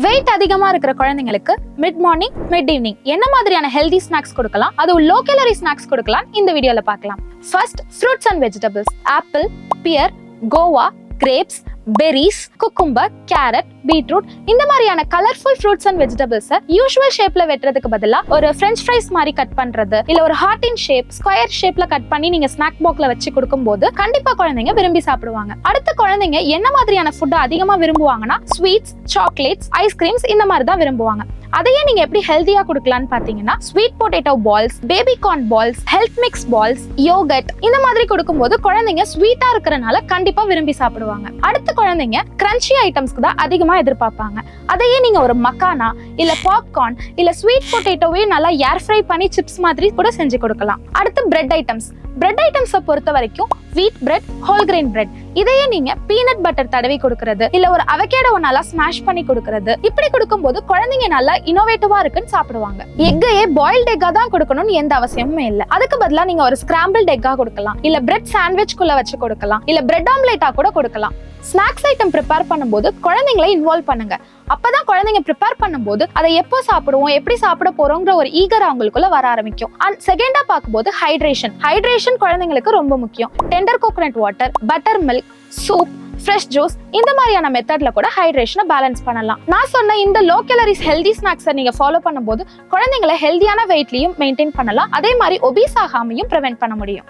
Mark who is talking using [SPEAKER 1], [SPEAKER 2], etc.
[SPEAKER 1] Wait அதிகமா இருக்கிற குழந்தைங்களுக்கு மிட் மார்னிங் மிட் ஈவினிங் என்ன மாதிரியான ஹெல்தி ஸ்நாக்ஸ் கொடுக்கலாம், அது லோ கேலரி ஸ்நாக்ஸ் கொடுக்கலாம் இந்த வீடியோல பார்க்கலாம். First, fruits and vegetables. Apple, pear, guava, grapes, berries, cucumber, carrot, beetroot இந்த மாதிரியான கலர்ஃபுல் ஃப்ரூட்ஸ் அண்ட் வெஜிடபிள்ஸை யூஷுவல் ஷேப்ல வெட்டுறதுக்கு பதிலா ஒரு ஃப்ரெஞ்ச் ஃப்ரைஸ் மாதிரி கட் பண்றது, இல்ல ஒரு ஹார்ட் இன் ஷேப், ஸ்கொயர் ஷேப்ல கட் பண்ணி நீங்க ஸ்நாக் பாக்ஸ்ல வச்சு கொடுக்கும்போது கண்டிப்பா குழந்தைங்க விரும்பி சாப்பிடுவாங்க. அடுத்த குழந்தைங்க என்ன மாதிரியான ஃபுட் அதிகமா விரும்புவாங்கன்னா ஸ்வீட்ஸ், சாக்லேட்ஸ், ஐஸ்கிரீம்ஸ் இந்த மாதிரி தான் விரும்புவாங்க. அதையே நீங்க எப்படி ஹெல்தியா கொடுக்கலாம்னு பாத்தீங்கன்னா sweet potato balls, baby corn balls, health mix balls, yogurt இந்த மாதிரி கொடுக்கும்போது குழந்தைங்க ஸ்வீட்டா இருக்கிறனால கண்டிப்பா விரும்பி சாப்பிடுவாங்க. அடுத்த குழந்தைங்க கிரன்ச்சி ஐட்டம்ஸ்க்கு தான் அதிகமா எதிர்பார்ப்பாங்க. அதையே நீங்க ஒரு மக்கானா இல்ல பாப்கார்ன் இல்ல ஸ்வீட் பொட்டேட்டோவே நல்லா ஏர் ஃப்ரை பண்ணி சிப்ஸ் மாதிரி கூட செஞ்சு கொடுக்கலாம். அடுத்து பிரெட் ஐட்டம்ஸ். பிரெட் ஐட்டம்ஸை பொறுத்த வரைக்கும் wheat bread, whole grain bread இதையே நீங்க பீனட் பட்டர் தடவி கொடுக்கறது, இல்ல ஒரு அவகேடோவை நல்லா ஸ்மாஷ் பண்ணி கொடுக்கறது, இப்படி கொடுக்கும்போது குழந்தைங்க நல்லா இனோவேட்டிவா இருக்குன்னு சாப்பிடுவாங்க. எக்கையே பாயில்ட் எக்கா தான் கொடுக்கணும்னு எந்த அவசியமும் இல்லை. அதுக்கு பதிலா நீங்க ஒரு ஸ்கிராம்பிள்ட் எக்கா கொடுக்கலாம், இல்ல பிரெட் சாண்ட்விச் குள்ள வச்சு கொடுக்கலாம், இல்ல பிரெட் ஆம்லேட்டா கூட கொடுக்கலாம். ஸ்நாக்ஸ் ஐட்டம் ப்ரிப்பேர் பண்ணும்போது குழந்தைங்களை இன்வால்வ் பண்ணுங்க. அப்பதான் குழந்தைங்க ப்ரிப்பேர் பண்ணும்போது அதை எப்போ சாப்பிடுவோம், எப்படி சாப்பிட போறோங்கிற ஒரு ஈகர் அவங்களுக்குள்ள வர ஆரம்பிக்கும். அண்ட் செகண்டா பார்க்கும்போது ஹைட்ரேஷன் குழந்தைங்களுக்கு ரொம்ப முக்கியம். Tender coconut water, butter milk, soup, fresh juice இந்த மாதிரியான மெத்தட்ல கூட ஹைட்ரேஷனை பேலன்ஸ் பண்ணலாம். நான் சொன்ன இந்த லோ கேலரிஸ் ஹெல்தி ஸ்நாக்ஸை நீங்க ஃபாலோ பண்ணும்போது குழந்தைங்களை ஹெல்தியான வெயிட்லயும் மெயின்டைன் பண்ணலாம். அதே மாதிரி ஒபீஸ் ஆகாமையும் ப்ரிவென்ட் பண்ண முடியும்.